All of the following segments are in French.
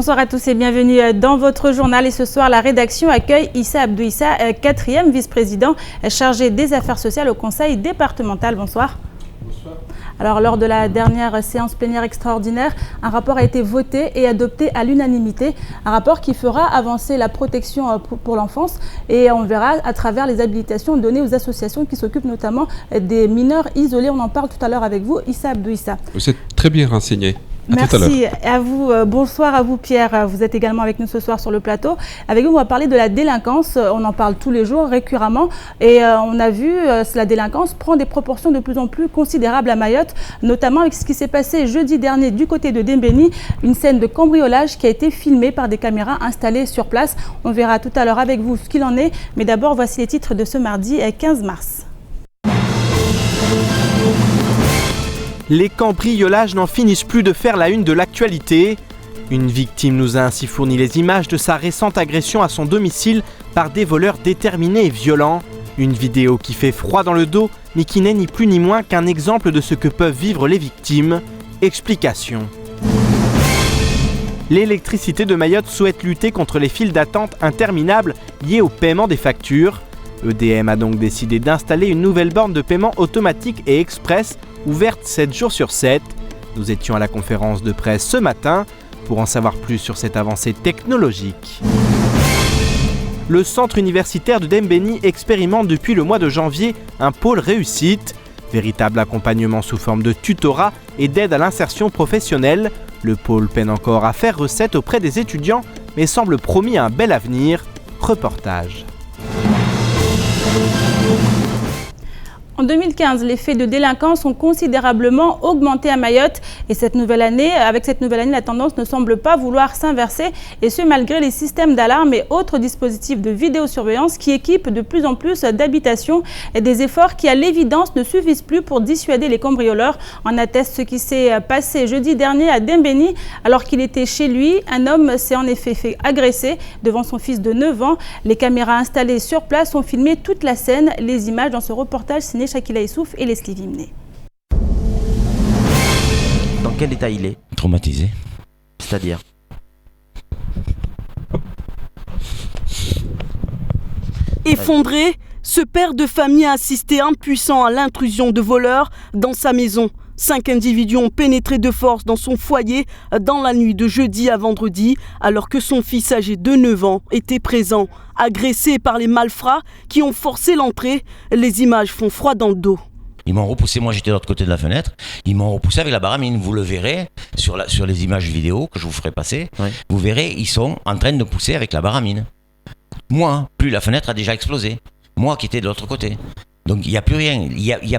Bonsoir à tous et bienvenue dans votre journal. Et ce soir, la rédaction accueille Issa Abdou Issa, 4e vice-président chargé des affaires sociales au Conseil départemental. Bonsoir. Bonsoir. Alors, lors de la dernière séance plénière extraordinaire, un rapport a été voté et adopté à l'unanimité. Un rapport qui fera avancer la protection pour l'enfance et on verra à travers les habilitations données aux associations qui s'occupent notamment des mineurs isolés. On en parle tout à l'heure avec vous, Issa Abdou Issa. Vous êtes très bien renseigné. Merci à vous. Bonsoir à vous Pierre. Vous êtes également avec nous ce soir sur le plateau. Avec vous, on va parler de la délinquance. On en parle tous les jours, récurremment. Et on a vu la délinquance prend des proportions de plus en plus considérables à Mayotte, notamment avec ce qui s'est passé jeudi dernier du côté de Dembéni, une scène de cambriolage qui a été filmée par des caméras installées sur place. On verra tout à l'heure avec vous ce qu'il en est. Mais d'abord, voici les titres de ce mardi 15 mars. Les cambriolages n'en finissent plus de faire la une de l'actualité. Une victime nous a ainsi fourni les images de sa récente agression à son domicile par des voleurs déterminés et violents. Une vidéo qui fait froid dans le dos, mais qui n'est ni plus ni moins qu'un exemple de ce que peuvent vivre les victimes. Explication. L'électricité de Mayotte souhaite lutter contre les files d'attente interminables liées au paiement des factures. EDM a donc décidé d'installer une nouvelle borne de paiement automatique et express ouverte 7 jours sur 7. Nous étions à la conférence de presse ce matin pour en savoir plus sur cette avancée technologique. Le centre universitaire de Dembéni expérimente depuis le mois de janvier un pôle réussite. Véritable accompagnement sous forme de tutorat et d'aide à l'insertion professionnelle. Le pôle peine encore à faire recette auprès des étudiants mais semble promis à un bel avenir. Reportage. En 2015, les faits de délinquance ont considérablement augmenté à Mayotte et avec cette nouvelle année, la tendance ne semble pas vouloir s'inverser et ce malgré les systèmes d'alarme et autres dispositifs de vidéosurveillance qui équipent de plus en plus d'habitations et des efforts qui à l'évidence ne suffisent plus pour dissuader les cambrioleurs. En atteste ce qui s'est passé jeudi dernier à Dembéni alors qu'il était chez lui. Un homme s'est en effet fait agresser devant son fils de 9 ans. Les caméras installées sur place ont filmé toute la scène. Les images dans ce reportage signé Shakila Issouf et Leslie Vimné. Dans quel état il est? Traumatisé. C'est-à-dire? Effondré, ce père de famille a assisté impuissant à l'intrusion de voleurs dans sa maison. 5 individus ont pénétré de force dans son foyer dans la nuit de jeudi à vendredi, alors que son fils âgé de 9 ans était présent. Agressé par les malfrats qui ont forcé l'entrée, les images font froid dans le dos. Ils m'ont repoussé, moi j'étais de l'autre côté de la fenêtre, ils m'ont repoussé avec la baramine, vous le verrez sur les images vidéo que je vous ferai passer, oui. Vous verrez, ils sont en train de pousser avec la baramine. Moi, plus la fenêtre a déjà explosé, moi qui étais de l'autre côté. Donc il n'y a plus rien, il y a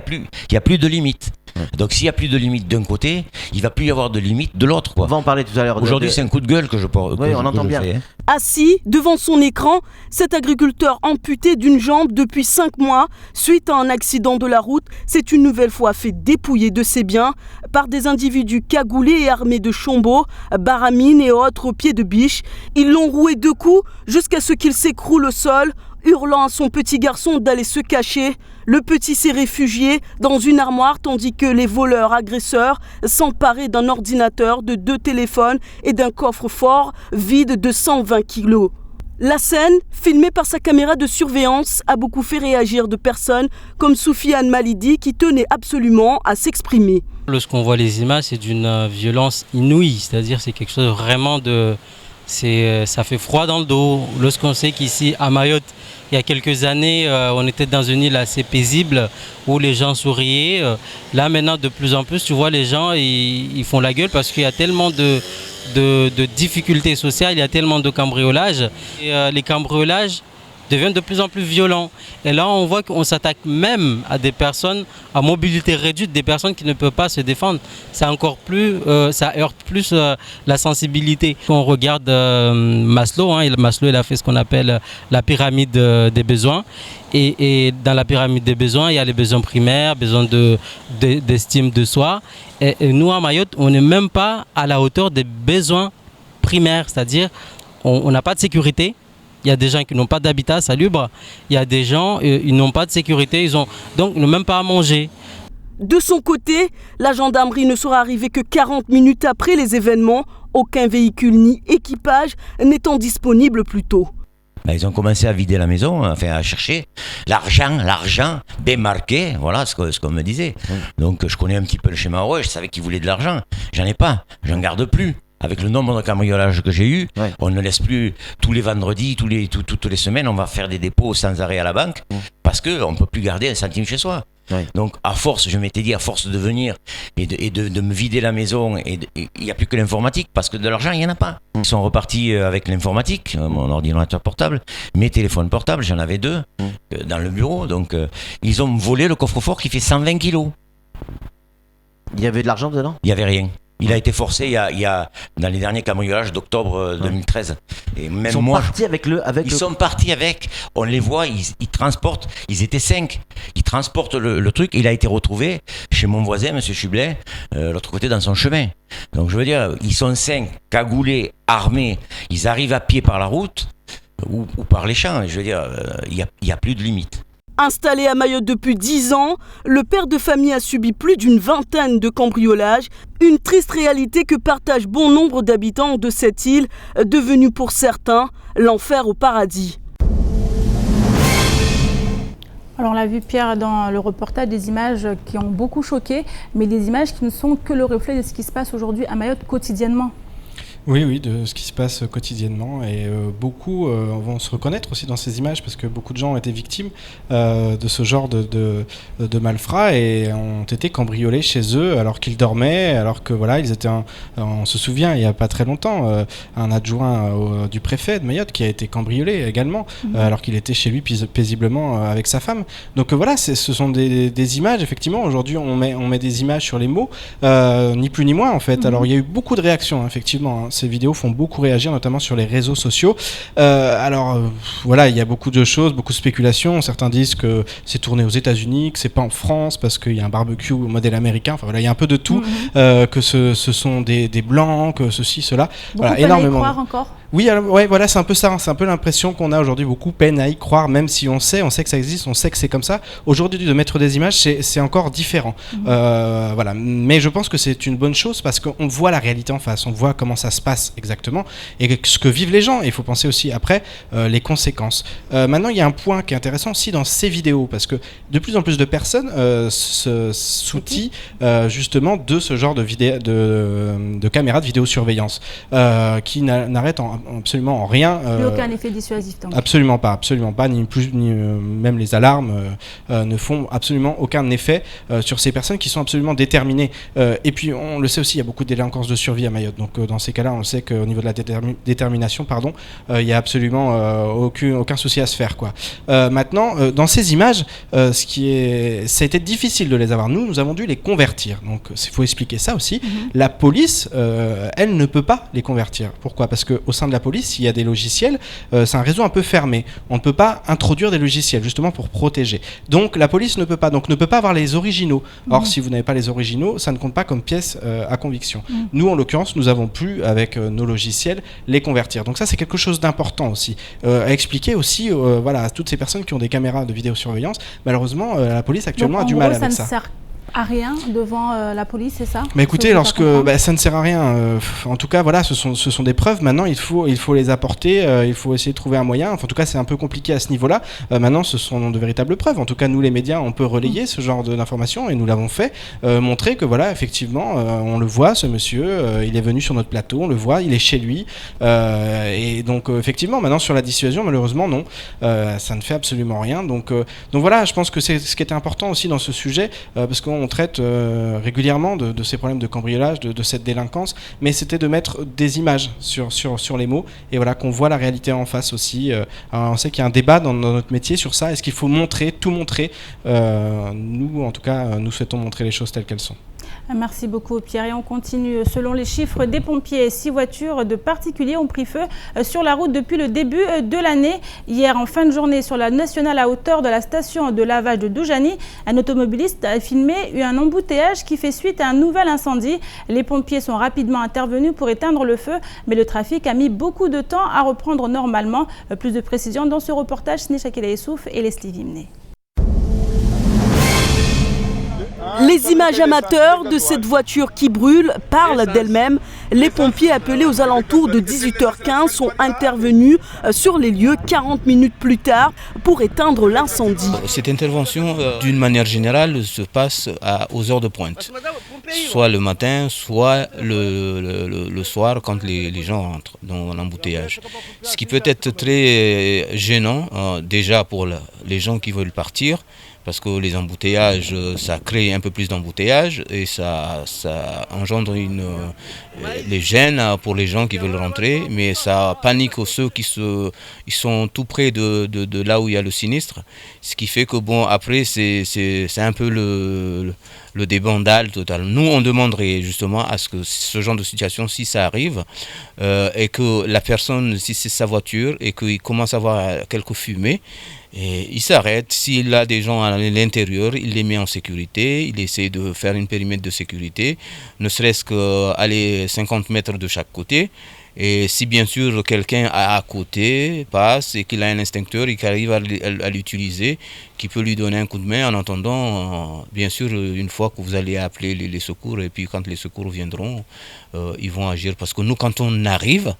plus de limite. Donc s'il n'y a plus de limite d'un côté, il ne va plus y avoir de limite de l'autre. On va en parler tout à l'heure. Aujourd'hui, c'est un coup de gueule que je porte. Oui, on entend bien. Fais, hein. Assis devant son écran, cet agriculteur amputé d'une jambe depuis 5 mois, suite à un accident de la route, s'est une nouvelle fois fait dépouiller de ses biens par des individus cagoulés et armés de chombo, baramines et autres au pied de biche. Ils l'ont roué 2 coups jusqu'à ce qu'il s'écroule au sol, hurlant à son petit garçon d'aller se cacher. Le petit s'est réfugié dans une armoire tandis que les voleurs agresseurs s'emparaient d'un ordinateur, de 2 téléphones et d'un coffre-fort vide de 120 kilos. La scène, filmée par sa caméra de surveillance, a beaucoup fait réagir de personnes comme Soufiane Malidi qui tenait absolument à s'exprimer. Lorsqu'on voit les images, c'est d'une violence inouïe, c'est-à-dire c'est quelque chose vraiment de... ça fait froid dans le dos. Lorsqu'on sait qu'ici à Mayotte, il y a quelques années, on était dans une île assez paisible où les gens souriaient. Là maintenant, de plus en plus, tu vois, les gens ils font la gueule parce qu'il y a tellement de difficultés sociales, il y a tellement de cambriolages. Et les cambriolages deviennent de plus en plus violents. Et là, on voit qu'on s'attaque même à des personnes à mobilité réduite, des personnes qui ne peuvent pas se défendre. C'est encore plus, ça heurte plus la sensibilité. On regarde Maslow, Maslow il a fait ce qu'on appelle la pyramide des besoins. Et dans la pyramide des besoins, il y a les besoins primaires, besoins d'estime de soi. Et nous, à Mayotte, on n'est même pas à la hauteur des besoins primaires, c'est-à-dire on n'a pas de sécurité. Il y a des gens qui n'ont pas d'habitat salubre. Il y a des gens, ils n'ont pas de sécurité. Donc, ils n'ont même pas à manger. De son côté, la gendarmerie ne sera arrivée que 40 minutes après les événements. aucun véhicule ni équipage n'étant disponible plus tôt. Ils ont commencé à vider la maison, enfin à chercher l'argent démarqué, voilà ce qu'on me disait. Donc je connais un petit peu le schéma Orange, je savais qu'ils voulaient de l'argent. J'en ai pas, j'en garde plus. Avec le nombre de cambriolages que j'ai eu, on ne laisse plus tous les vendredis, toutes les semaines, on va faire des dépôts sans arrêt à la banque parce qu'on ne peut plus garder un centime chez soi. Donc à force, je m'étais dit, à force de venir et de me vider la maison, et il n'y a plus que l'informatique parce que de l'argent, il n'y en a pas. Ils sont repartis avec l'informatique, mon ordinateur portable, mes téléphones portables, j'en avais 2 dans le bureau. Donc ils ont volé le coffre-fort qui fait 120 kilos. Il y avait de l'argent dedans ? Il n'y avait rien. Il a été forcé il y a dans les derniers cambriolages d'octobre 2013. Et même ils sont partis avec sont partis avec. On les voit, ils transportent. Ils étaient 5. Ils transportent le truc. Il a été retrouvé chez mon voisin, Monsieur Chublet, l'autre côté dans son chemin. Donc je veux dire, ils sont 5, cagoulés, armés. Ils arrivent à pied par la route ou par les champs. Je veux dire, il y a plus de limite. Installé à Mayotte depuis 10 ans, le père de famille a subi plus d'une vingtaine de cambriolages. Une triste réalité que partagent bon nombre d'habitants de cette île, devenue pour certains l'enfer au paradis. Alors on l'a vu Pierre dans le reportage, des images qui ont beaucoup choqué, mais des images qui ne sont que le reflet de ce qui se passe aujourd'hui à Mayotte quotidiennement. Oui, de ce qui se passe quotidiennement, et beaucoup vont se reconnaître aussi dans ces images parce que beaucoup de gens ont été victimes de ce genre de malfrats et ont été cambriolés chez eux alors qu'ils dormaient, alors que voilà, ils étaient, on se souvient il n'y a pas très longtemps, un adjoint du préfet de Mayotte qui a été cambriolé également alors qu'il était chez lui paisiblement avec sa femme. Donc voilà, ce sont des images, effectivement. Aujourd'hui on met des images sur les mots, ni plus ni moins en fait. Alors il y a eu beaucoup de réactions, effectivement, hein. Ces vidéos font beaucoup réagir, notamment sur les réseaux sociaux. Voilà, il y a beaucoup de choses, beaucoup de spéculations. Certains disent que c'est tourné aux États-Unis, que c'est pas en France parce qu'il y a un barbecue modèle américain. Enfin voilà, il y a un peu de tout, que ce sont des blancs, que ceci, cela. Beaucoup voilà, peine énormément. à y croire encore. Oui, alors, ouais, voilà, c'est un peu ça. C'est un peu l'impression qu'on a aujourd'hui. Beaucoup peine à y croire, même si on sait que ça existe, on sait que c'est comme ça. Aujourd'hui, de mettre des images, c'est encore différent. Voilà, mais je pense que c'est une bonne chose parce qu'on voit la réalité en face, on voit comment ça se passe exactement et ce que vivent les gens. Et il faut penser aussi après les conséquences. Maintenant, il y a un point qui est intéressant aussi dans ces vidéos parce que de plus en plus de personnes s'outillent justement de ce genre de caméras de vidéosurveillance qui n'arrêtent absolument en rien. Plus aucun effet dissuasif. Donc. Absolument pas, ni même les alarmes ne font absolument aucun effet sur ces personnes qui sont absolument déterminées. Et puis on le sait aussi, il y a beaucoup de délinquance de survie à Mayotte. Donc dans ces cas-là, on sait qu'au niveau de la détermination, il y a absolument aucun souci à se faire, quoi. Maintenant, dans ces images, ça a été difficile de les avoir. Nous avons dû les convertir. Donc il faut expliquer ça aussi. La police, elle ne peut pas les convertir. Pourquoi ? Parce qu'au sein de la police, il y a des logiciels, c'est un réseau un peu fermé. On ne peut pas introduire des logiciels, justement pour protéger. Donc la police ne peut pas avoir les originaux. Or, si vous n'avez pas les originaux, ça ne compte pas comme pièce à conviction. Nous, en l'occurrence, nous avons pu, avec nos logiciels, les convertir. Donc ça, c'est quelque chose d'important aussi. À expliquer aussi à toutes ces personnes qui ont des caméras de vidéosurveillance. Malheureusement, la police actuellement a du mal avec ça. À rien devant la police, c'est ça ? Mais écoutez, ça ne sert à rien. En tout cas, voilà, ce sont des preuves. Maintenant, il faut les apporter. Il faut essayer de trouver un moyen. Enfin, en tout cas, c'est un peu compliqué à ce niveau-là. Maintenant, ce sont de véritables preuves. En tout cas, nous, les médias, on peut relayer ce genre d'informations et nous l'avons fait. Montrer que voilà, effectivement, on le voit, ce monsieur, il est venu sur notre plateau, on le voit, il est chez lui. Et donc, effectivement, maintenant sur la dissuasion, malheureusement, non, ça ne fait absolument rien. Donc voilà, je pense que c'est ce qui était important aussi dans ce sujet, parce qu'on traite régulièrement de ces problèmes de cambriolage, de cette délinquance, mais c'était de mettre des images sur les mots, et voilà, qu'on voit la réalité en face aussi. On sait qu'il y a un débat dans notre métier sur ça. Est-ce qu'il faut tout montrer ? Nous, en tout cas, nous souhaitons montrer les choses telles qu'elles sont. Merci beaucoup Pierre. Et on continue. Selon les chiffres des pompiers, 6 voitures de particuliers ont pris feu sur la route depuis le début de l'année. Hier, en fin de journée, sur la nationale à hauteur de la station de lavage de Doujani, un automobiliste a filmé un embouteillage qui fait suite à un nouvel incendie. Les pompiers sont rapidement intervenus pour éteindre le feu, mais le trafic a mis beaucoup de temps à reprendre normalement. Plus de précisions dans ce reportage signé Shakila Youssouf et Leslie Vimné. Les Les images amateurs de cette voiture qui brûle parlent d'elles-mêmes. Les pompiers appelés aux alentours de 18h15 sont intervenus sur les lieux 40 minutes plus tard pour éteindre l'incendie. Cette intervention, d'une manière générale, se passe aux heures de pointe. Soit le matin, soit le soir quand les gens rentrent dans l'embouteillage. Ce qui peut être très gênant déjà pour les gens qui veulent partir, parce que les embouteillages, ça crée un peu plus d'embouteillages et ça engendre les gênes pour les gens qui veulent rentrer, mais ça panique ceux qui sont tout près de là où il y a le sinistre, ce qui fait que bon, après c'est un peu le débandal total. Nous, on demanderait justement à ce que ce genre de situation, si ça arrive, et que la personne, si c'est sa voiture, et qu'il commence à avoir quelques fumées, et il s'arrête. S'il a des gens à l'intérieur, il les met en sécurité, il essaie de faire une périmètre de sécurité, ne serait-ce qu'aller 50 mètres de chaque côté. Et si bien sûr quelqu'un à côté passe et qu'il a un extincteur et qu'il arrive à l'utiliser, qui peut lui donner un coup de main en attendant, bien sûr, une fois que vous allez appeler les secours, et puis quand les secours viendront, ils vont agir. Parce que nous, quand on arrive,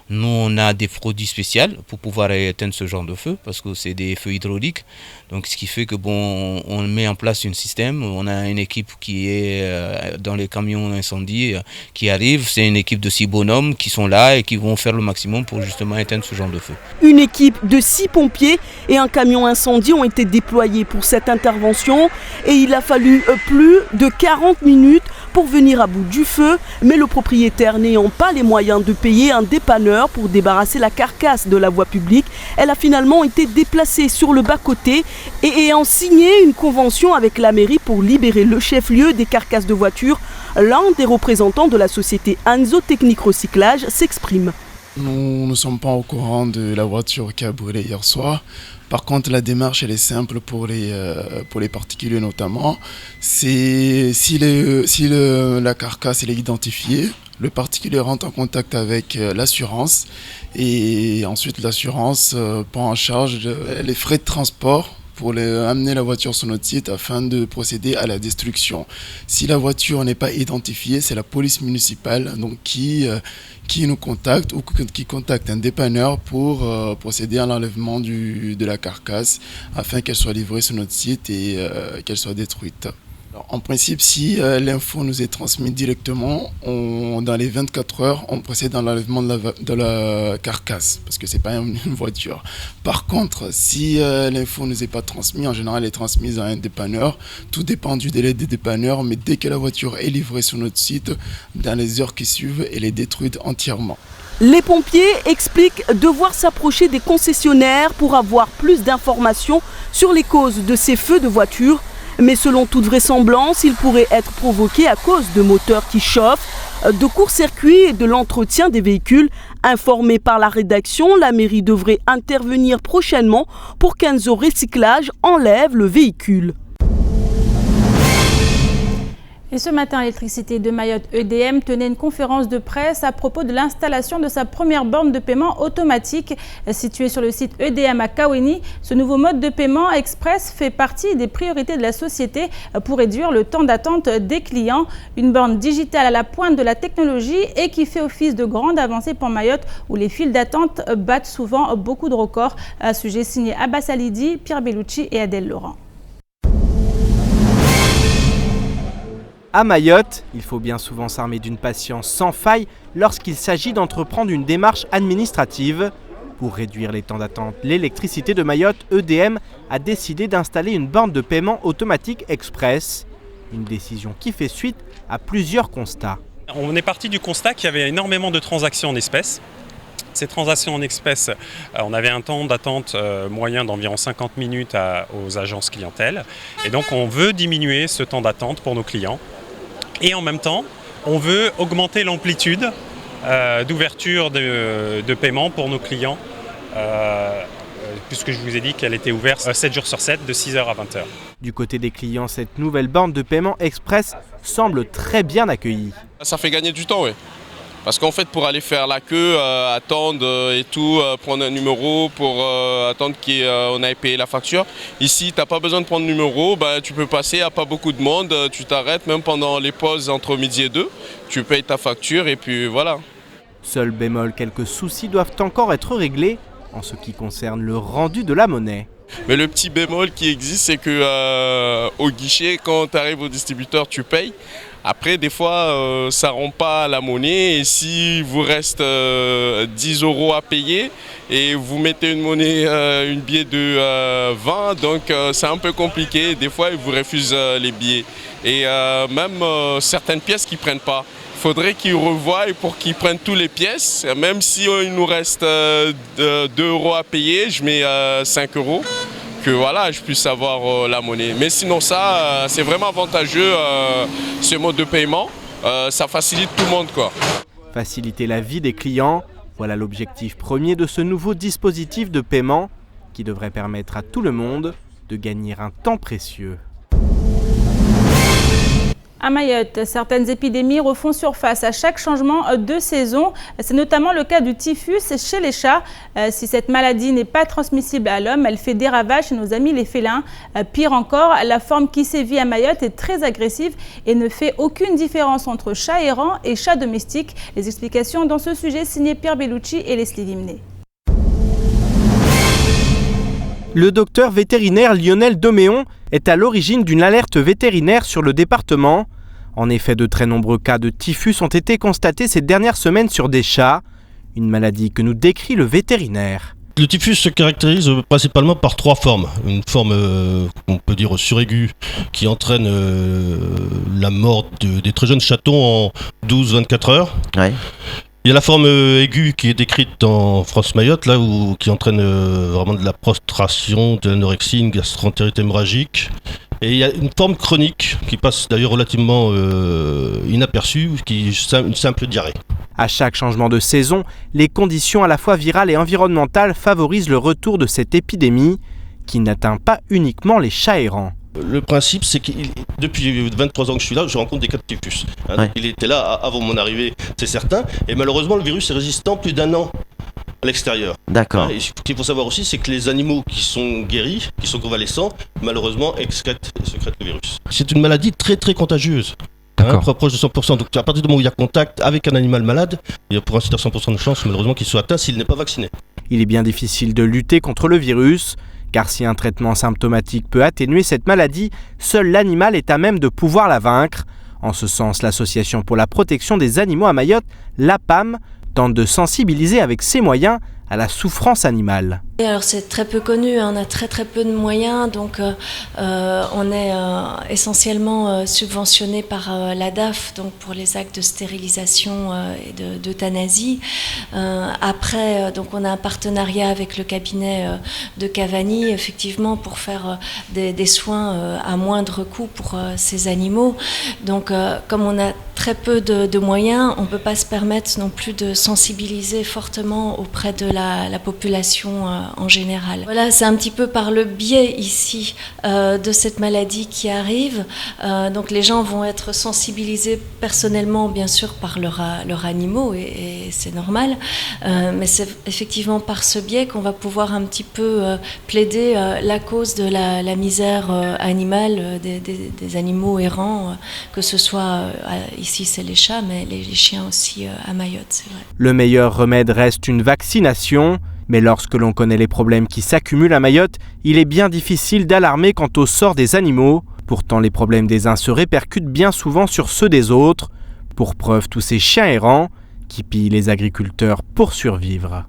nous, on a des produits spéciaux pour pouvoir éteindre ce genre de feu, parce que c'est des feux hydrauliques. Donc, ce qui fait que bon, on met en place un système. On a une équipe qui est dans les camions incendie qui arrive. C'est une équipe de 6 bonhommes qui sont là et qui vont faire le maximum pour justement éteindre ce genre de feu. Une équipe de 6 pompiers et un camion incendie ont été déployés pour cette intervention et il a fallu plus de 40 minutes pour venir à bout du feu, mais le propriétaire n'ayant pas les moyens de payer un dépanneur pour débarrasser la carcasse de la voie publique, elle a finalement été déplacée sur le bas-côté et ayant signé une convention avec la mairie pour libérer le chef-lieu des carcasses de voitures, l'un des représentants de la société Anzo Technique Recyclage s'exprime. Nous ne sommes pas au courant de la voiture qui a brûlé hier soir. Par contre, la démarche, elle est simple pour les particuliers notamment. C'est si la carcasse elle est identifiée, le particulier rentre en contact avec l'assurance et ensuite l'assurance prend en charge les frais de transport pour amener la voiture sur notre site afin de procéder à la destruction. Si la voiture n'est pas identifiée, c'est la police municipale donc qui nous contacte ou qui contacte un dépanneur pour procéder à l'enlèvement de la carcasse afin qu'elle soit livrée sur notre site et qu'elle soit détruite. Alors, en principe, si l'info nous est transmise directement, dans les 24 heures, on procède à l'enlèvement de la carcasse, parce que ce n'est pas une voiture. Par contre, si l'info ne nous est pas transmise, en général, elle est transmise à un dépanneur. Tout dépend du délai des dépanneurs, mais dès que la voiture est livrée sur notre site, dans les heures qui suivent, elle est détruite entièrement. Les pompiers expliquent devoir s'approcher des concessionnaires pour avoir plus d'informations sur les causes de ces feux de voiture. Mais selon toute vraisemblance, ils pourraient être provoqués à cause de moteurs qui chauffent, de court-circuit et de l'entretien des véhicules. Informée par la rédaction, la mairie devrait intervenir prochainement pour qu'Anzo Recyclage enlève le véhicule. Et ce matin, l'électricité de Mayotte EDM tenait une conférence de presse à propos de l'installation de sa première borne de paiement automatique située sur le site EDM à Kaweni. Ce nouveau mode de paiement express fait partie des priorités de la société pour réduire le temps d'attente des clients. Une borne digitale à la pointe de la technologie et qui fait office de grande avancée pour Mayotte où les files d'attente battent souvent beaucoup de records. Un sujet signé Abbas Alidi, Pierre Bellucci et Adèle Laurent. À Mayotte, il faut bien souvent s'armer d'une patience sans faille lorsqu'il s'agit d'entreprendre une démarche administrative. Pour réduire les temps d'attente, l'électricité de Mayotte, EDM, a décidé d'installer une borne de paiement automatique express. Une décision qui fait suite à plusieurs constats. On est parti du constat qu'il y avait énormément de transactions en espèces. Ces transactions en espèces, on avait un temps d'attente moyen d'environ 50 minutes aux agences clientèle. Et donc on veut diminuer ce temps d'attente pour nos clients. Et en même temps, on veut augmenter l'amplitude d'ouverture de paiement pour nos clients, puisque je vous ai dit qu'elle était ouverte 7 jours sur 7, de 6h à 20h. Du côté des clients, cette nouvelle borne de paiement express semble très bien accueillie. Ça fait gagner du temps, oui. Parce qu'en fait, pour aller faire la queue, attendre et tout, prendre un numéro pour attendre qu'on aille payer la facture. Ici, tu n'as pas besoin de prendre de numéro, tu peux passer, il n'y a pas beaucoup de monde, tu t'arrêtes, même pendant les pauses entre midi et 2, tu payes ta facture et puis voilà. Seul bémol, quelques soucis doivent encore être réglés en ce qui concerne le rendu de la monnaie. Mais le petit bémol qui existe, c'est que au guichet, quand tu arrives au distributeur, tu payes. Après, des fois, ça ne rend pas la monnaie et s'il vous reste 10 € à payer et vous mettez une monnaie, une billet de 20, donc c'est un peu compliqué. Des fois, ils vous refusent les billets. Et même certaines pièces qu'ils ne prennent pas. Il faudrait qu'ils revoient pour qu'ils prennent toutes les pièces. Même si il nous reste 2 € à payer, je mets 5 €. Que voilà, je puisse avoir la monnaie. Mais sinon ça, c'est vraiment avantageux ce mode de paiement. Ça facilite tout le monde, quoi. Faciliter la vie des clients, voilà l'objectif premier de ce nouveau dispositif de paiement qui devrait permettre à tout le monde de gagner un temps précieux. À Mayotte, certaines épidémies refont surface à chaque changement de saison. C'est notamment le cas du typhus chez les chats. Si cette maladie n'est pas transmissible à l'homme, elle fait des ravages chez nos amis les félins. Pire encore, la forme qui sévit à Mayotte est très agressive et ne fait aucune différence entre chats errants et chats domestiques. Les explications dans ce sujet signées Pierre Bellucci et Leslie Vimné. Le docteur vétérinaire Lionel Doméon est à l'origine d'une alerte vétérinaire sur le département. En effet, de très nombreux cas de typhus ont été constatés ces dernières semaines sur des chats, une maladie que nous décrit le vétérinaire. Le typhus se caractérise principalement par 3 formes. Une forme, on peut dire suraiguë, qui entraîne la mort des très jeunes chatons en 12-24 heures. Ouais. Il y a la forme aiguë qui est décrite en France-Mayotte, là qui entraîne vraiment de la prostration, de l'anorexie, une gastroentérite hémorragique. Et il y a une forme chronique qui passe d'ailleurs relativement inaperçue, qui est une simple diarrhée. À chaque changement de saison, les conditions à la fois virales et environnementales favorisent le retour de cette épidémie qui n'atteint pas uniquement les chats errants. Le principe, c'est que depuis 23 ans que je suis là, je rencontre des cas de typhus. Ouais. Il était là avant mon arrivée, c'est certain. Et malheureusement, le virus est résistant plus d'1 an à l'extérieur. D'accord. Et ce qu'il faut savoir aussi, c'est que les animaux qui sont guéris, qui sont convalescents, malheureusement sécrètent le virus. C'est une maladie très très contagieuse. Proche de 100%. Donc à partir du moment où il y a contact avec un animal malade, il y a pour ainsi dire 100% de chance malheureusement qu'il soit atteint s'il n'est pas vacciné. Il est bien difficile de lutter contre le virus, car si un traitement symptomatique peut atténuer cette maladie, seul l'animal est à même de pouvoir la vaincre. En ce sens, l'Association pour la protection des animaux à Mayotte, l'APAM, tente de sensibiliser avec ses moyens à la souffrance animale. Alors c'est très peu connu, on a très peu de moyens, donc on est essentiellement subventionné par l'ADAF, donc pour les actes de stérilisation et d'euthanasie. Après, donc on a un partenariat avec le cabinet de Cavani, effectivement, pour faire des soins à moindre coût pour ces animaux. Donc comme on a très peu de moyens, on ne peut pas se permettre non plus de sensibiliser fortement auprès de la population en général. Voilà, c'est un petit peu par le biais ici de cette maladie qui arrive. Donc les gens vont être sensibilisés personnellement, bien sûr, par leurs animaux, et c'est normal. Mais c'est effectivement par ce biais qu'on va pouvoir un petit peu plaider la cause de la misère animale des animaux errants, que ce soit ici c'est les chats, mais les chiens aussi à Mayotte, c'est vrai. Le meilleur remède reste une vaccination. Mais lorsque l'on connaît les problèmes qui s'accumulent à Mayotte, il est bien difficile d'alarmer quant au sort des animaux. Pourtant, les problèmes des uns se répercutent bien souvent sur ceux des autres. Pour preuve, tous ces chiens errants qui pillent les agriculteurs pour survivre.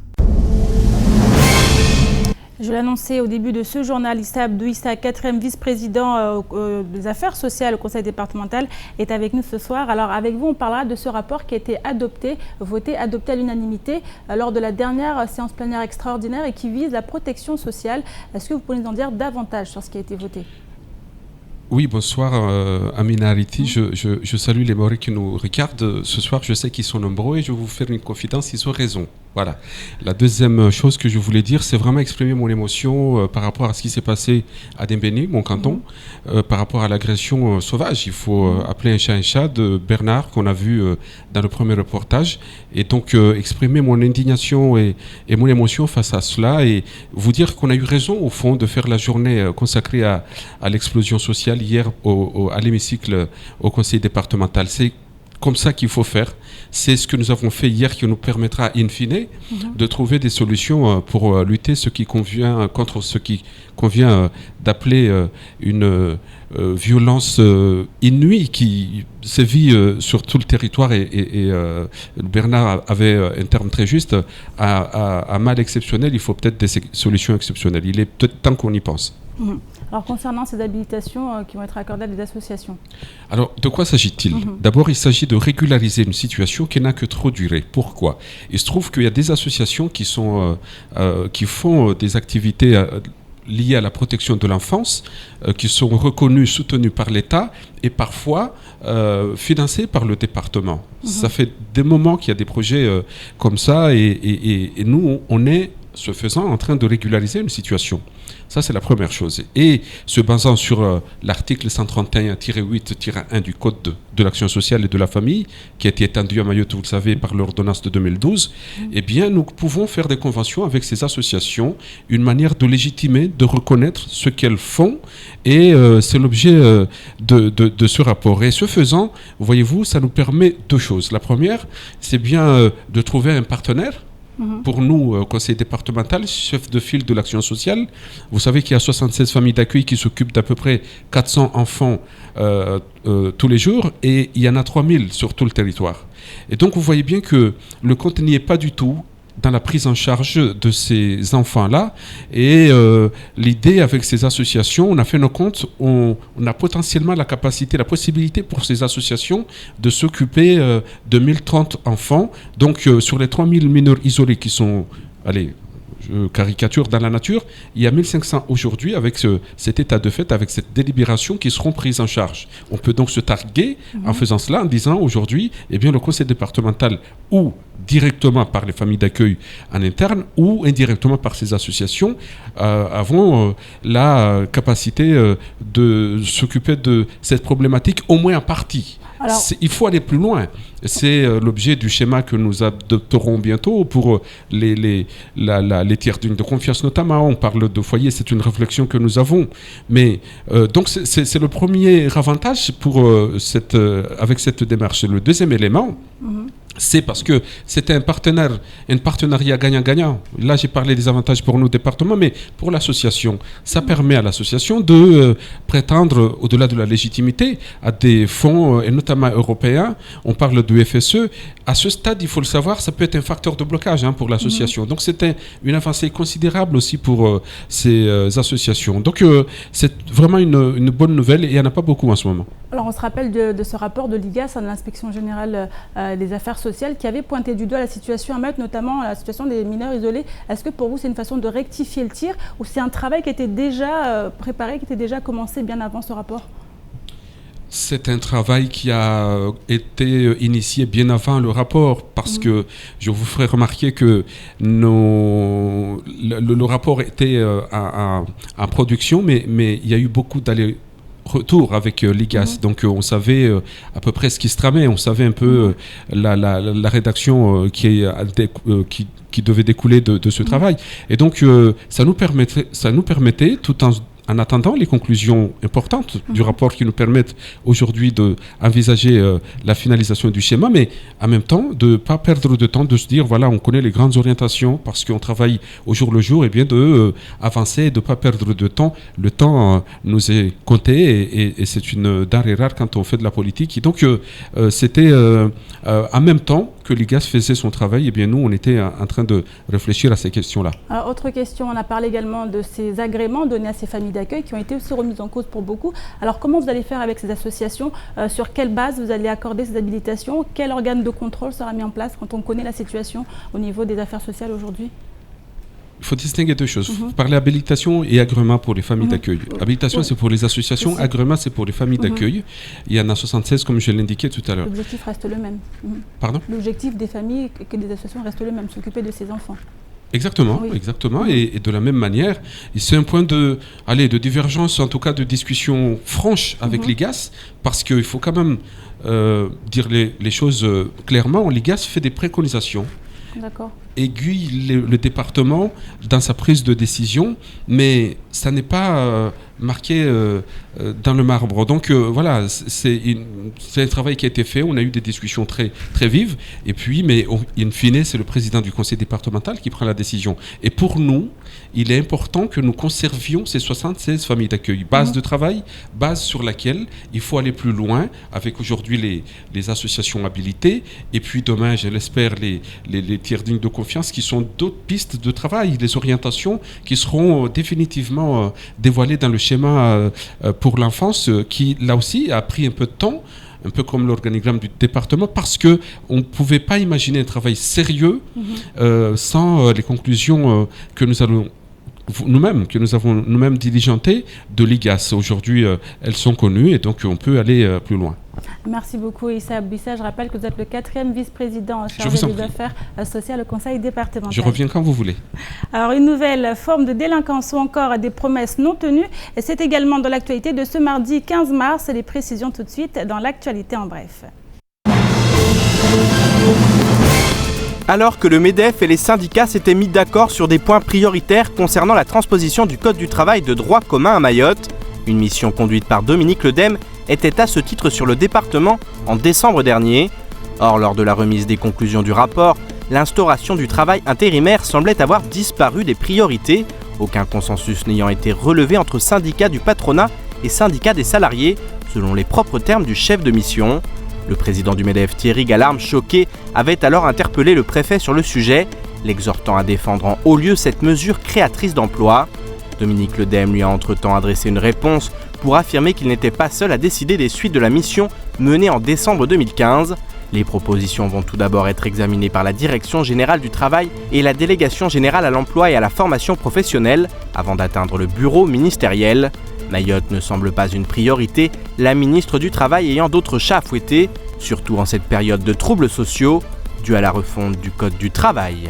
Je l'annonçais au début de ce journal, Issa Abdou Issa, 4e vice-président des affaires sociales au conseil départemental, est avec nous ce soir. Alors avec vous, on parlera de ce rapport qui a été voté à l'unanimité lors de la dernière séance plénière extraordinaire et qui vise la protection sociale. Est-ce que vous pouvez nous en dire davantage sur ce qui a été voté ? Oui, bonsoir Amina Ariti. Je salue les Maoris qui nous regardent ce soir. Je sais qu'ils sont nombreux et je vais vous faire une confidence, ils ont raison. Voilà. La deuxième chose que je voulais dire, c'est vraiment exprimer mon émotion par rapport à ce qui s'est passé à Dembéni, mon canton, par rapport à l'agression sauvage. Il faut appeler un chat de Bernard, qu'on a vu dans le premier reportage. Et donc, exprimer mon indignation et mon émotion face à cela et vous dire qu'on a eu raison, au fond, de faire la journée consacrée à l'explosion sociale hier à l'hémicycle au conseil départemental. C'est comme ça qu'il faut faire. C'est ce que nous avons fait hier qui nous permettra, in fine, de trouver des solutions pour lutter contre ce qui convient d'appeler une violence inouïe qui sévit sur tout le territoire et Bernard avait un terme très juste, à mal exceptionnel, il faut peut-être des solutions exceptionnelles. Il est peut-être temps qu'on y pense. Alors concernant ces habilitations qui vont être accordées à des associations. Alors de quoi s'agit-il? D'abord, il s'agit de régulariser une situation qui n'a que trop duré. Pourquoi? Il se trouve qu'il y a des associations qui font des activités liées à la protection de l'enfance, qui sont reconnues, soutenues par l'État et parfois financées par le département. Ça fait des moments qu'il y a des projets comme ça et nous, on est, ce faisant, en train de régulariser une situation. Ça, c'est la première chose. Et se basant sur l'article 131-8-1 du Code de l'action sociale et de la famille, qui a été étendu à Mayotte, vous le savez, par l'ordonnance de 2012, eh bien, nous pouvons faire des conventions avec ces associations, une manière de légitimer, de reconnaître ce qu'elles font, et c'est l'objet de ce rapport. Et ce faisant, voyez-vous, ça nous permet deux choses. La première, c'est bien de trouver un partenaire. Pour nous, conseil départemental, chef de file de l'action sociale, vous savez qu'il y a 76 familles d'accueil qui s'occupent d'à peu près 400 enfants tous les jours et il y en a 3000 sur tout le territoire. Et donc vous voyez bien que le compte n'y est pas du tout dans la prise en charge de ces enfants-là. Et l'idée avec ces associations, on a fait nos comptes, on a potentiellement la capacité, la possibilité pour ces associations de s'occuper de 1030 enfants. Donc sur les 3000 mineurs isolés qui sont, allez, je caricature, dans la nature, il y a 1500 aujourd'hui avec cet état de fait, avec cette délibération qui seront prises en charge. On peut donc se targuer en faisant cela, en disant aujourd'hui, eh bien le conseil départemental ou directement par les familles d'accueil en interne ou indirectement par ces associations avons la capacité de s'occuper de cette problématique, au moins en partie. Alors, il faut aller plus loin. C'est l'objet du schéma que nous adopterons bientôt pour les tiers de confiance notamment. On parle de foyer, c'est une réflexion que nous avons. Mais donc c'est le premier avantage pour avec cette démarche. Le deuxième élément, c'est parce que c'était un partenariat gagnant-gagnant. Là, j'ai parlé des avantages pour nos départements, mais pour l'association, ça permet à l'association de prétendre, au-delà de la légitimité, à des fonds, et notamment européens. On parle de FSE. À ce stade, il faut le savoir, ça peut être un facteur de blocage pour l'association. Donc, c'était une avancée considérable aussi pour ces associations. Donc, c'est vraiment une bonne nouvelle et il n'y en a pas beaucoup en ce moment. Alors, on se rappelle de ce rapport de l'IGAS, de l'Inspection Générale des Affaires Sociales, qui avait pointé du doigt la situation à Mayotte, notamment la situation des mineurs isolés. Est-ce que pour vous, c'est une façon de rectifier le tir ou c'est un travail qui était déjà préparé, qui était déjà commencé bien avant ce rapport ? C'est un travail qui a été initié bien avant le rapport parce que je vous ferai remarquer que le rapport était en production, mais il y a eu beaucoup retour avec l'IGAS, donc on savait à peu près ce qui se tramait, on savait un peu la rédaction qui devait découler de ce travail, et donc ça nous permettait tout en attendant les conclusions importantes du rapport qui nous permettent aujourd'hui d'envisager la finalisation du schéma, mais en même temps de ne pas perdre de temps, de se dire voilà, on connaît les grandes orientations parce qu'on travaille au jour le jour, et bien d'avancer et de ne pas perdre de temps. Le temps nous est compté et c'est une denrée rare quand on fait de la politique. Et donc c'était en même temps que l'IGAS faisait son travail, et bien nous on était en train de réfléchir à ces questions-là. Alors, autre question, on a parlé également de ces agréments donnés à ces familles d'accueil qui ont été aussi remises en cause pour beaucoup. Alors comment vous allez faire avec ces associations? Sur quelle base vous allez accorder ces habilitations? Quel organe de contrôle sera mis en place quand on connaît la situation au niveau des affaires sociales aujourd'hui? il faut distinguer deux choses. Vous parlez habilitation et agrément pour les familles d'accueil. Habilitation, c'est pour les associations. Agrément, c'est pour les familles d'accueil. Il y en a 76, comme je l'indiquais tout à l'heure. L'objectif reste le même. Pardon ? L'objectif des familles et des associations reste le même, s'occuper de ces enfants. Exactement, exactement. Et de la même manière, c'est un point de divergence, en tout cas de discussion franche avec l'IGAS, parce qu'il faut quand même dire les choses clairement. L'IGAS fait des préconisations. D'accord. Aiguille le département dans sa prise de décision, mais ça n'est pas marqué dans le marbre. Donc voilà, c'est un travail qui a été fait, on a eu des discussions très, très vives, et puis, mais in fine, c'est le président du conseil départemental qui prend la décision. Et pour nous, il est important que nous conservions ces 76 familles d'accueil. Base de travail, base sur laquelle il faut aller plus loin, avec aujourd'hui les associations habilitées, et puis demain, je l'espère, les tiers dignes de confiance, qui sont d'autres pistes de travail, les orientations qui seront définitivement dévoilées dans le schéma pour l'enfance, qui là aussi a pris un peu de temps, un peu comme l'organigramme du département, parce qu'on ne pouvait pas imaginer un travail sérieux sans les conclusions que nous avons nous-mêmes diligentées de l'IGAS. Aujourd'hui, elles sont connues et donc on peut aller plus loin. Merci beaucoup Issa Abissa. Je rappelle que vous êtes le 4e vice-président chargé des affaires sociales au conseil départemental. Je reviens quand vous voulez. Alors une nouvelle forme de délinquance ou encore des promesses non tenues. Et c'est également dans l'actualité de ce mardi 15 mars. Les précisions tout de suite dans l'actualité en bref. Alors que le MEDEF et les syndicats s'étaient mis d'accord sur des points prioritaires concernant la transposition du Code du travail de droit commun à Mayotte, une mission conduite par Dominique Ledem était à ce titre sur le département en décembre dernier. Or, lors de la remise des conclusions du rapport, l'instauration du travail intérimaire semblait avoir disparu des priorités, aucun consensus n'ayant été relevé entre syndicats du patronat et syndicats des salariés, selon les propres termes du chef de mission. Le président du MEDEF, Thierry Galarme, choqué, avait alors interpellé le préfet sur le sujet, l'exhortant à défendre en haut lieu cette mesure créatrice d'emplois. Dominique Ledem lui a entre-temps adressé une réponse pour affirmer qu'il n'était pas seul à décider des suites de la mission menée en décembre 2015. Les propositions vont tout d'abord être examinées par la Direction générale du travail et la Délégation générale à l'emploi et à la formation professionnelle, avant d'atteindre le bureau ministériel. Mayotte ne semble pas une priorité, la ministre du Travail ayant d'autres chats à fouetter, surtout en cette période de troubles sociaux, due à la refonte du Code du travail.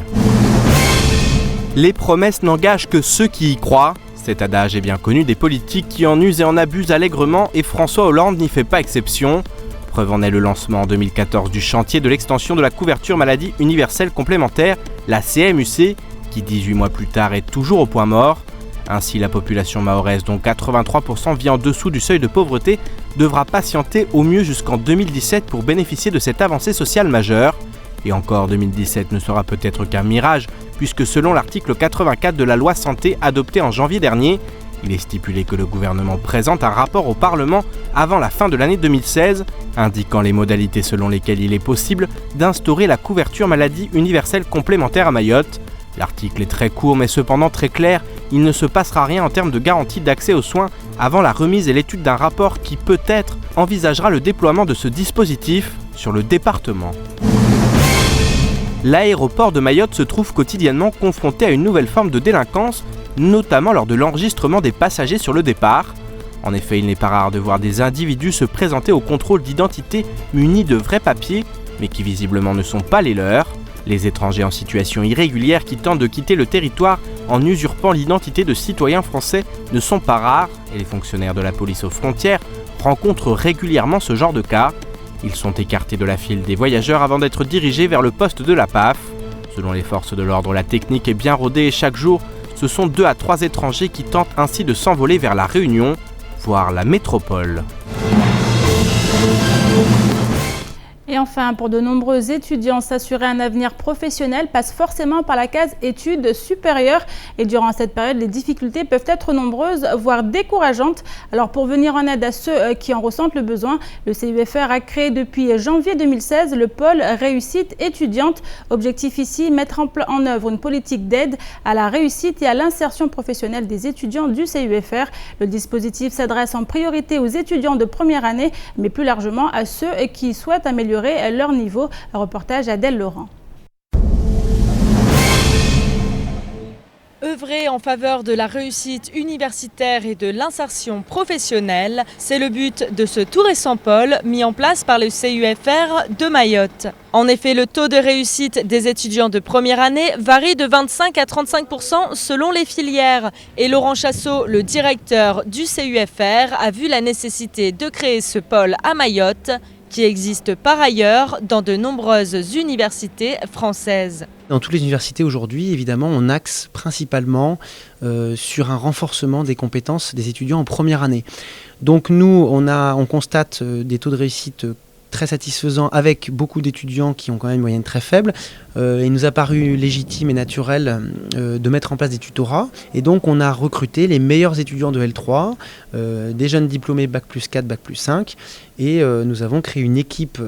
Les promesses n'engagent que ceux qui y croient. Cet adage est bien connu des politiques qui en usent et en abusent allègrement, et François Hollande n'y fait pas exception. Preuve en est le lancement en 2014 du chantier de l'extension de la couverture maladie universelle complémentaire, la CMUC, qui 18 mois plus tard est toujours au point mort. Ainsi, la population mahoraise, dont 83% vit en dessous du seuil de pauvreté, devra patienter au mieux jusqu'en 2017 pour bénéficier de cette avancée sociale majeure. Et encore, 2017 ne sera peut-être qu'un mirage, puisque selon l'article 84 de la loi santé adoptée en janvier dernier, il est stipulé que le gouvernement présente un rapport au Parlement avant la fin de l'année 2016, indiquant les modalités selon lesquelles il est possible d'instaurer la couverture maladie universelle complémentaire à Mayotte. L'article est très court mais cependant très clair, il ne se passera rien en termes de garantie d'accès aux soins avant la remise et l'étude d'un rapport qui peut-être envisagera le déploiement de ce dispositif sur le département. L'aéroport de Mayotte se trouve quotidiennement confronté à une nouvelle forme de délinquance, notamment lors de l'enregistrement des passagers sur le départ. En effet, il n'est pas rare de voir des individus se présenter au contrôle d'identité munis de vrais papiers, mais qui visiblement ne sont pas les leurs. Les étrangers en situation irrégulière qui tentent de quitter le territoire en usurpant l'identité de citoyens français ne sont pas rares, et les fonctionnaires de la police aux frontières rencontrent régulièrement ce genre de cas. Ils sont écartés de la file des voyageurs avant d'être dirigés vers le poste de la PAF. Selon les forces de l'ordre, la technique est bien rodée et chaque jour, ce sont 2 à 3 étrangers qui tentent ainsi de s'envoler vers la Réunion, voire la métropole. Et enfin, pour de nombreux étudiants, s'assurer un avenir professionnel passe forcément par la case études supérieures. Et durant cette période, les difficultés peuvent être nombreuses, voire décourageantes. Alors pour venir en aide à ceux qui en ressentent le besoin, le CUFR a créé depuis janvier 2016 le pôle réussite étudiante. Objectif ici, mettre en œuvre une politique d'aide à la réussite et à l'insertion professionnelle des étudiants du CUFR. Le dispositif s'adresse en priorité aux étudiants de première année, mais plus largement à ceux qui souhaitent améliorer leur niveau. Un reportage Adèle Laurent. œuvrer en faveur de la réussite universitaire et de l'insertion professionnelle. C'est le but de ce tout récent pôle mis en place par le CUFR de Mayotte. En effet, le taux de réussite des étudiants de première année varie de 25 à 35% selon les filières. Et Laurent Chassot, le directeur du CUFR, a vu la nécessité de créer ce pôle à Mayotte, qui existe par ailleurs dans de nombreuses universités françaises. Dans toutes les universités aujourd'hui, évidemment, on axe principalement sur un renforcement des compétences des étudiants en première année. Donc nous, on constate des taux de réussite très satisfaisant avec beaucoup d'étudiants qui ont quand même une moyenne très faible. Il nous a paru légitime et naturel de mettre en place des tutorats. Et donc on a recruté les meilleurs étudiants de L3, des jeunes diplômés Bac plus 4, Bac plus 5. Et nous avons créé une équipe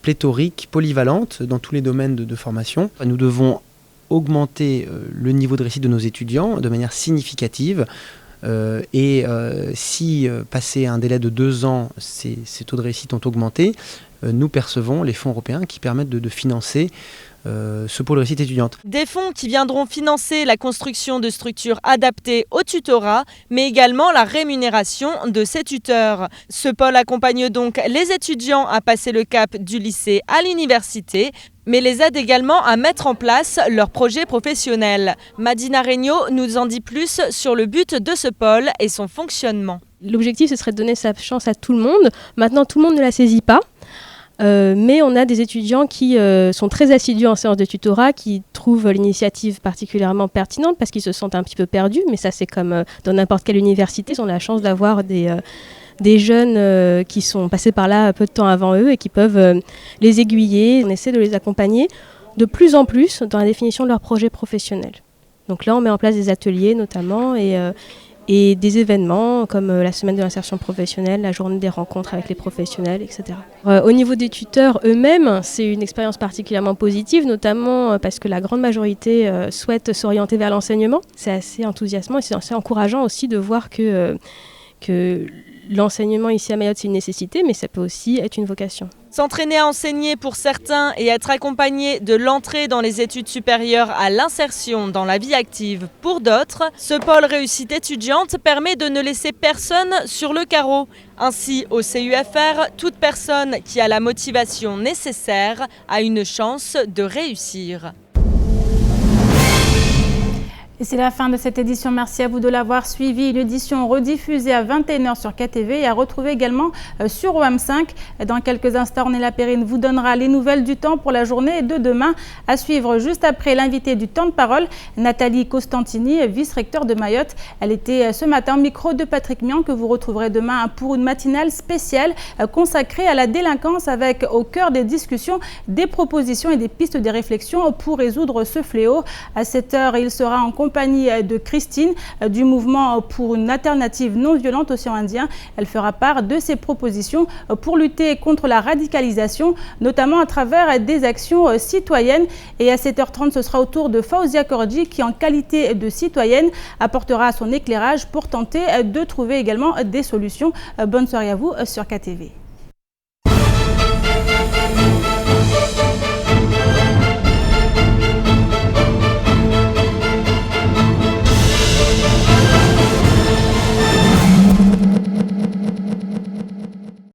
pléthorique, polyvalente dans tous les domaines de formation. Nous devons augmenter le niveau de réussite de nos étudiants de manière significative. Si passé un délai de 2 ans, ces taux de réussite ont augmenté, nous percevons les fonds européens qui permettent de financer ce pôle réussite étudiante. Des fonds qui viendront financer la construction de structures adaptées au tutorat, mais également la rémunération de ces tuteurs. Ce pôle accompagne donc les étudiants à passer le cap du lycée à l'université, mais les aide également à mettre en place leurs projets professionnels. Madina Regnault nous en dit plus sur le but de ce pôle et son fonctionnement. L'objectif, ce serait de donner sa chance à tout le monde. Maintenant, tout le monde ne la saisit pas. Mais on a des étudiants qui sont très assidus en séance de tutorat, qui trouvent l'initiative particulièrement pertinente parce qu'ils se sentent un petit peu perdus. Mais ça, c'est comme dans n'importe quelle université. On a la chance d'avoir des jeunes qui sont passés par là peu de temps avant eux et qui peuvent les aiguiller. On essaie de les accompagner de plus en plus dans la définition de leur projet professionnel. Donc là, on met en place des ateliers notamment et des événements comme la semaine de l'insertion professionnelle, la journée des rencontres avec les professionnels, etc. Au niveau des tuteurs eux-mêmes, c'est une expérience particulièrement positive, notamment parce que la grande majorité souhaite s'orienter vers l'enseignement. C'est assez enthousiasmant et c'est assez encourageant aussi de voir que l'enseignement ici à Mayotte, c'est une nécessité, mais ça peut aussi être une vocation. S'entraîner à enseigner pour certains et être accompagné de l'entrée dans les études supérieures à l'insertion dans la vie active pour d'autres, ce pôle réussite étudiante permet de ne laisser personne sur le carreau. Ainsi, au CUFR, toute personne qui a la motivation nécessaire a une chance de réussir. Et c'est la fin de cette édition. Merci à vous de l'avoir suivi. Une édition rediffusée à 21h sur KTV et à retrouver également sur OM5. Dans quelques instants, Ornella Perrine vous donnera les nouvelles du temps pour la journée de demain. À suivre juste après l'invité du temps de parole, Nathalie Costantini, vice-recteur de Mayotte. Elle était ce matin au micro de Patrick Mian que vous retrouverez demain pour une matinale spéciale consacrée à la délinquance avec au cœur des discussions des propositions et des pistes de réflexion pour résoudre ce fléau. À 7h, il sera en compagnie de Christine du mouvement pour une alternative non violente Océan Indien. Elle fera part de ses propositions pour lutter contre la radicalisation, notamment à travers des actions citoyennes. Et à 7h30, ce sera au tour de Faouzia Kordi qui, en qualité de citoyenne, apportera son éclairage pour tenter de trouver également des solutions. Bonne soirée à vous sur KTV.